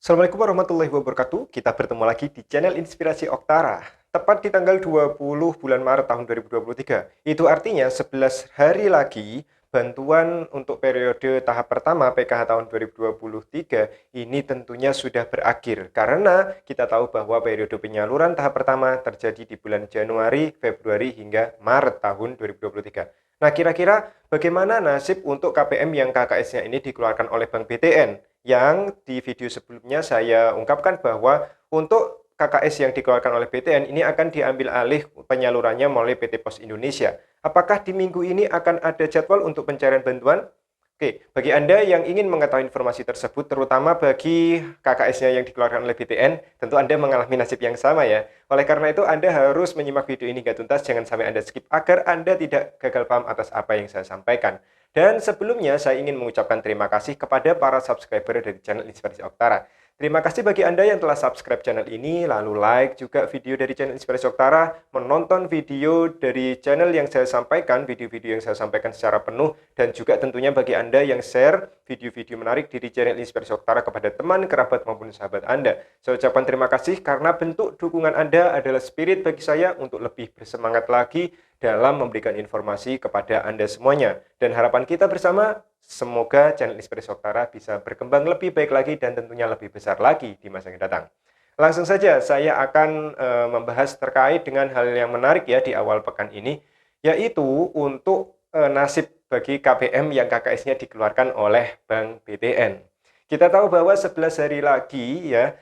Assalamualaikum warahmatullahi wabarakatuh. Kita bertemu lagi di channel Inspirasi Oktara. Tepat di tanggal 20 bulan Maret tahun 2023. Itu artinya 11 hari lagi bantuan untuk periode tahap pertama PKH tahun 2023 ini tentunya sudah berakhir. Karena kita tahu bahwa periode penyaluran tahap pertama terjadi di bulan Januari, Februari hingga Maret tahun 2023. Nah, kira-kira bagaimana nasib untuk KPM yang KKS-nya ini dikeluarkan oleh Bank BTN? Yang di video sebelumnya saya ungkapkan bahwa untuk KKS yang dikeluarkan oleh BTN ini akan diambil alih penyalurannya melalui PT Pos Indonesia. Apakah di minggu ini akan ada jadwal untuk pencairan bantuan? Oke, bagi Anda yang ingin mengetahui informasi tersebut, terutama bagi KKS-nya yang dikeluarkan oleh BTN, tentu Anda mengalami nasib yang sama ya. Oleh karena itu, Anda harus menyimak video ini hingga tuntas, jangan sampai Anda skip, agar Anda tidak gagal paham atas apa yang saya sampaikan. Dan sebelumnya, saya ingin mengucapkan terima kasih kepada para subscriber dari channel Inspirasi Oktara. Terima kasih bagi Anda yang telah subscribe channel ini, lalu like juga video dari channel Inspirasi Oktara, menonton video dari channel yang saya sampaikan, video-video yang saya sampaikan secara penuh, dan juga tentunya bagi Anda yang share video-video menarik dari channel Inspirasi Oktara kepada teman, kerabat, maupun sahabat Anda. Saya ucapkan terima kasih karena bentuk dukungan Anda adalah spirit bagi saya untuk lebih bersemangat lagi dalam memberikan informasi kepada Anda semuanya. Dan harapan kita bersama, semoga channel Inspirasi Oktara bisa berkembang lebih baik lagi dan tentunya lebih besar lagi di masa yang datang. Langsung saja saya akan membahas terkait dengan hal yang menarik ya di awal pekan ini, yaitu untuk nasib bagi KPM yang KKS-nya dikeluarkan oleh Bank BTN. Kita tahu bahwa 11 hari lagi ya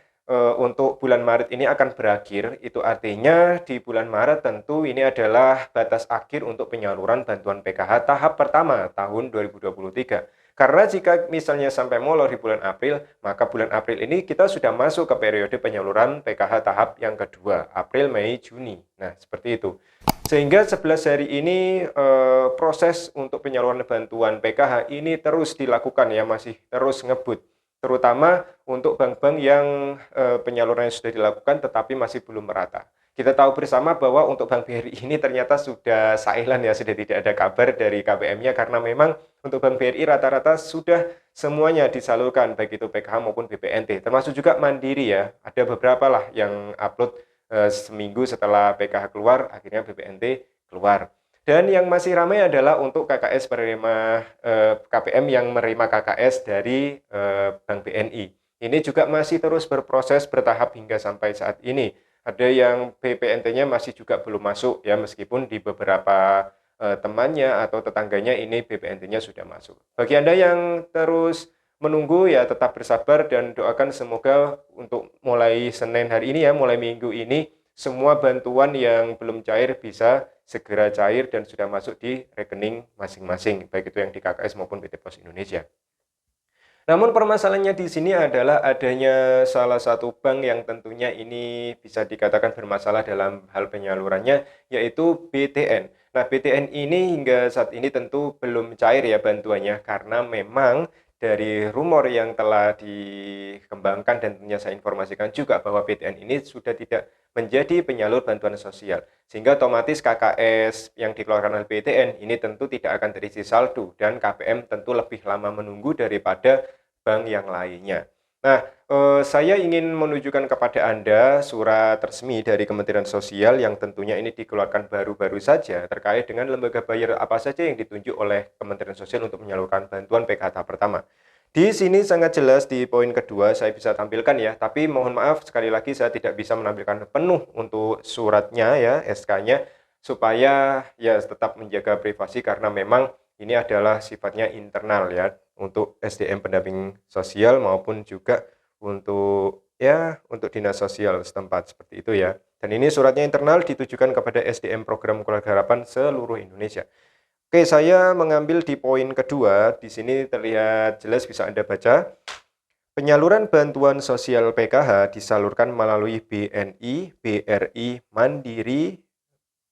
untuk bulan Maret ini akan berakhir. Itu artinya di bulan Maret tentu ini adalah batas akhir untuk penyaluran bantuan PKH tahap pertama tahun 2023. Karena jika misalnya sampai molor di bulan April, maka bulan April ini kita sudah masuk ke periode penyaluran PKH tahap yang kedua, April, Mei, Juni. Nah, seperti itu. Sehingga 11 hari ini proses untuk penyaluran bantuan PKH ini terus dilakukan ya, masih terus ngebut. Terutama untuk bank-bank yang penyalurannya sudah dilakukan tetapi masih belum merata. Kita tahu bersama bahwa untuk Bank BRI ini ternyata sudah silent ya, sudah tidak ada kabar dari KPM-nya karena memang untuk Bank BRI rata-rata sudah semuanya disalurkan, baik itu PKH maupun BPNT, termasuk juga Mandiri ya. Ada beberapa lah yang upload seminggu setelah PKH keluar, akhirnya BPNT keluar. Dan yang masih ramai adalah untuk KKS penerima KPM yang menerima KKS dari Bank BNI. Ini juga masih terus berproses bertahap hingga sampai saat ini. Ada yang BPNT-nya masih juga belum masuk ya, meskipun di beberapa temannya atau tetangganya ini BPNT-nya sudah masuk. Bagi Anda yang terus menunggu ya tetap bersabar dan doakan semoga untuk mulai Senin hari ini ya, mulai minggu ini semua bantuan yang belum cair bisa segera cair dan sudah masuk di rekening masing-masing, baik itu yang di KKS maupun PT Pos Indonesia. Namun permasalahannya di sini adalah adanya salah satu bank yang tentunya ini bisa dikatakan bermasalah dalam hal penyalurannya, yaitu BTN. Nah, BTN ini hingga saat ini tentu belum cair ya bantuannya, karena memang dari rumor yang telah dikembangkan dan tentunya saya informasikan juga bahwa BTN ini sudah tidak menjadi penyalur bantuan sosial. Sehingga otomatis KKS yang dikeluarkan oleh BTN ini tentu tidak akan terisi saldo dan KPM tentu lebih lama menunggu daripada bank yang lainnya. Nah, saya ingin menunjukkan kepada Anda surat resmi dari Kementerian Sosial yang tentunya ini dikeluarkan baru-baru saja terkait dengan lembaga bayar apa saja yang ditunjuk oleh Kementerian Sosial untuk menyalurkan bantuan PKH tahap pertama. Di sini sangat jelas di poin kedua saya bisa tampilkan ya, tapi mohon maaf sekali lagi saya tidak bisa menampilkan penuh untuk suratnya ya, SK-nya, supaya ya tetap menjaga privasi karena memang ini adalah sifatnya internal ya, untuk SDM pendamping sosial maupun juga untuk ya untuk dinas sosial setempat seperti itu ya. Dan ini suratnya internal ditujukan kepada SDM program keluarga harapan seluruh Indonesia. Oke, saya mengambil di poin kedua. Di sini terlihat jelas bisa Anda baca. Penyaluran bantuan sosial PKH disalurkan melalui BNI, BRI, Mandiri,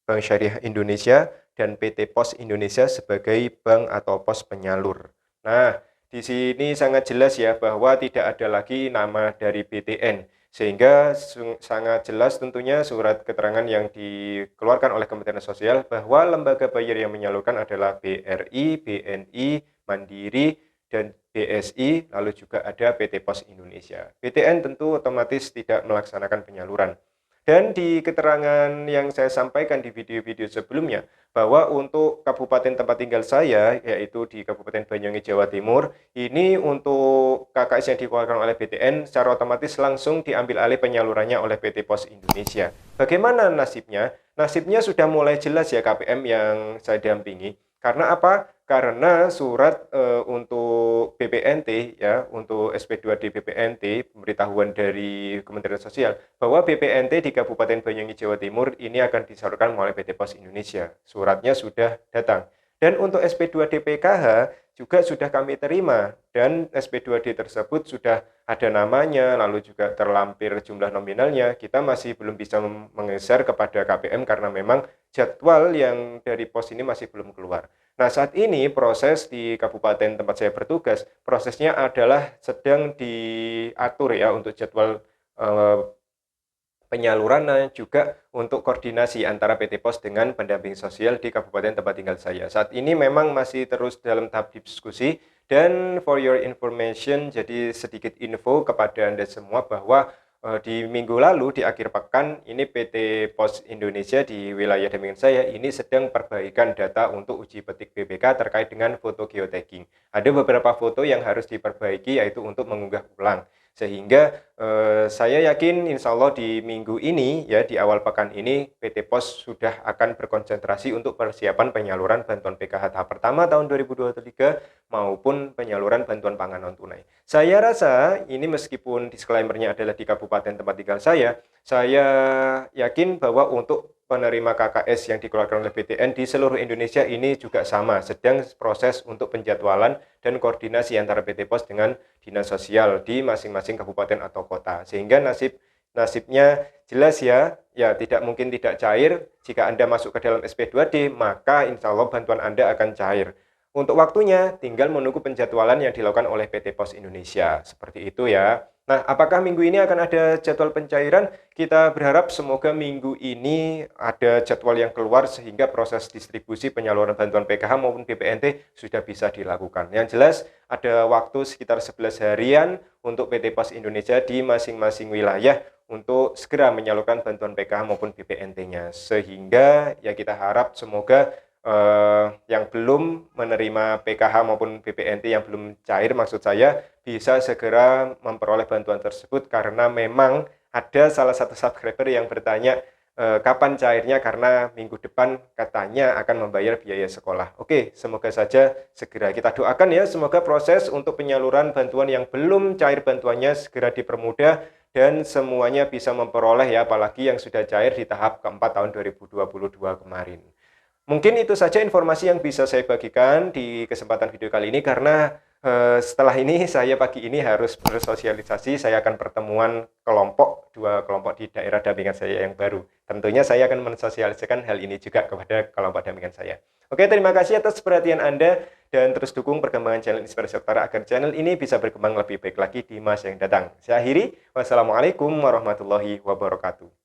Bank Syariah Indonesia, dan PT Pos Indonesia sebagai bank atau pos penyalur. Nah, di sini sangat jelas ya bahwa tidak ada lagi nama dari BTN. Sehingga sangat jelas tentunya surat keterangan yang dikeluarkan oleh Kementerian Sosial bahwa lembaga bayar yang menyalurkan adalah BRI, BNI, Mandiri, dan BSI, lalu juga ada PT Pos Indonesia. PTN tentu otomatis tidak melaksanakan penyaluran. Dan di keterangan yang saya sampaikan di video-video sebelumnya, bahwa untuk kabupaten tempat tinggal saya, yaitu di Kabupaten Banyuwangi, Jawa Timur, ini untuk KKS yang dikeluarkan oleh BTN, secara otomatis langsung diambil alih penyalurannya oleh PT Pos Indonesia. Bagaimana nasibnya? Nasibnya sudah mulai jelas ya KPM yang saya dampingi. Karena apa? Karena surat untuk BPNT ya, untuk SP2D BPNT, pemberitahuan dari Kementerian Sosial bahwa BPNT di Kabupaten Banyuwangi, Jawa Timur ini akan disalurkan melalui PT Pos Indonesia. Suratnya sudah datang. Dan untuk SP2D PKH juga sudah kami terima dan SP2D tersebut sudah ada namanya, lalu juga terlampir jumlah nominalnya. Kita masih belum bisa menggeser kepada KPM karena memang jadwal yang dari pos ini masih belum keluar. Nah, saat ini proses di kabupaten tempat saya bertugas, prosesnya adalah sedang diatur ya untuk jadwal penyaluran dan juga untuk koordinasi antara PT Pos dengan pendamping sosial di kabupaten tempat tinggal saya. Saat ini memang masih terus dalam tahap diskusi dan for your information, jadi sedikit info kepada Anda semua bahwa di minggu lalu di akhir pekan ini PT Pos Indonesia di wilayah dampingan saya ini sedang perbaikan data untuk uji petik BPK terkait dengan foto geotagging. Ada beberapa foto yang harus diperbaiki yaitu untuk mengunggah ulang. Sehingga saya yakin insya Allah di minggu ini ya di awal pekan ini PT Pos sudah akan berkonsentrasi untuk persiapan penyaluran bantuan PKH tahap pertama tahun 2023 maupun penyaluran bantuan pangan non tunai. Saya rasa ini meskipun disclaimer-nya adalah di kabupaten tempat tinggal saya yakin bahwa untuk penerima KKS yang dikeluarkan oleh BTN di seluruh Indonesia ini juga sama, sedang proses untuk penjadwalan dan koordinasi antara PT Pos dengan dinas sosial di masing-masing kabupaten atau kota. Sehingga nasibnya jelas ya tidak mungkin tidak cair. Jika Anda masuk ke dalam SP2D, maka insya Allah bantuan Anda akan cair. Untuk waktunya, tinggal menunggu penjadwalan yang dilakukan oleh PT Pos Indonesia. Seperti itu ya. Nah, apakah minggu ini akan ada jadwal pencairan? Kita berharap semoga minggu ini ada jadwal yang keluar sehingga proses distribusi penyaluran bantuan PKH maupun BPNT sudah bisa dilakukan. Yang jelas, ada waktu sekitar 11 harian untuk PT Pos Indonesia di masing-masing wilayah untuk segera menyalurkan bantuan PKH maupun BPNT-nya. Sehingga ya kita harap semoga yang belum menerima PKH maupun BPNT yang belum cair maksud saya bisa segera memperoleh bantuan tersebut karena memang ada salah satu subscriber yang bertanya kapan cairnya karena minggu depan katanya akan membayar biaya sekolah. Oke, semoga saja segera kita doakan ya, semoga proses untuk penyaluran bantuan yang belum cair bantuannya segera dipermudah dan semuanya bisa memperoleh ya, apalagi yang sudah cair di tahap keempat tahun 2022 kemarin. Mungkin itu saja informasi yang bisa saya bagikan di kesempatan video kali ini karena setelah ini saya pagi ini harus bersosialisasi, saya akan pertemuan dua kelompok di daerah dampingan saya yang baru. Tentunya saya akan mensosialisasikan hal ini juga kepada kelompok dampingan saya. Oke, terima kasih atas perhatian Anda dan terus dukung perkembangan channel Inspirasi Oktara agar channel ini bisa berkembang lebih baik lagi di masa yang datang. Saya akhiri, wassalamualaikum warahmatullahi wabarakatuh.